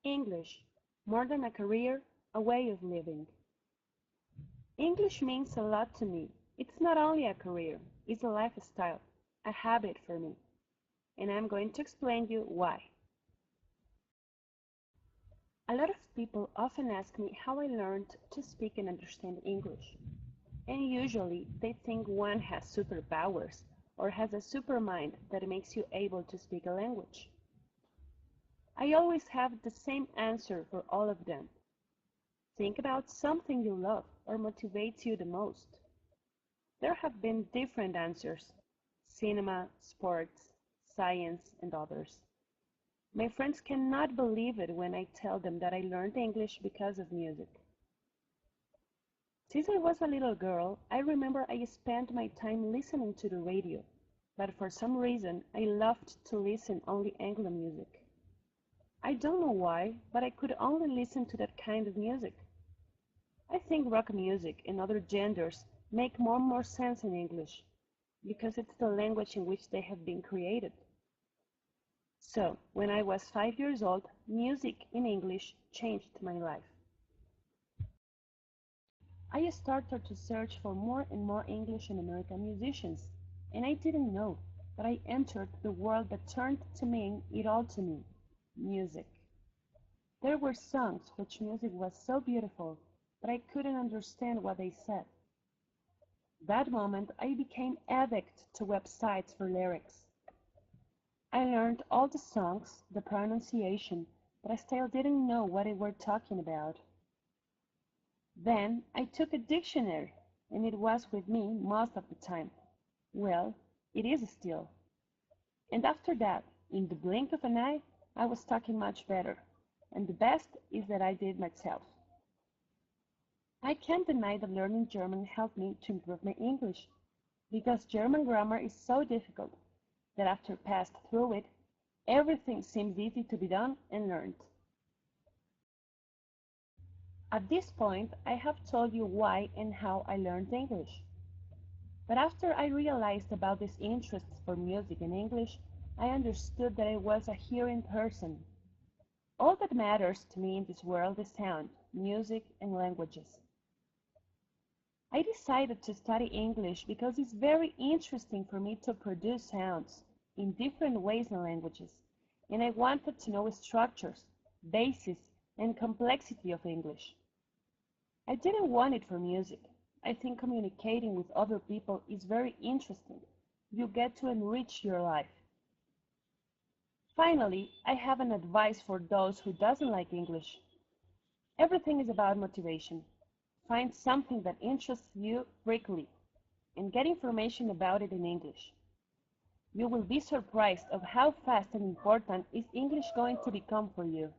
English, more than a career, a way of living. English means a lot to me. It's not only a career, it's a lifestyle, a habit for me. And I'm going to explain you why. A lot of people often ask me how I learned to speak and understand English. And usually they think one has superpowers or has a supermind that makes you able to speak a language. I always have the same answer for all of them. Think about something you love or motivates you the most. There have been different answers: cinema, sports, science, and others. My friends cannot believe it when I tell them that I learned English because of music. Since I was a little girl, I remember I spent my time listening to the radio, but for some reason I loved to listen only Anglo music. I don't know why, but I could only listen to that kind of music. I think rock music and other genders make more sense in English, because it's the language in which they have been created. So, when I was 5 years old, music in English changed my life. I started to search for more and more English and American musicians, and I didn't know, but I entered the world that turned to mean it all to me: music. There were songs which music was so beautiful, but I couldn't understand what they said. That moment I became addict to websites for lyrics. I learned all the songs, the pronunciation, but I still didn't know what they were talking about. Then I took a dictionary, and it was with me most of the time. Well, it is still. And after that, in the blink of an eye, I was talking much better. And the best is that I did myself. I can't deny that learning German helped me to improve my English, because German grammar is so difficult that after passed through it, everything seems easy to be done and learned. At this point, I have told you why and how I learned English. But after I realized about this interest for music and English, I understood that I was a hearing person. All that matters to me in this world is sound, music, and languages. I decided to study English because it's very interesting for me to produce sounds in different ways and languages, and I wanted to know structures, basis, and complexity of English. I didn't want it for music. I think communicating with other people is very interesting. You get to enrich your life. Finally, I have an advice for those who doesn't like English. Everything is about motivation. Find something that interests you quickly and get information about it in English. You will be surprised of how fast and important is English going to become for you.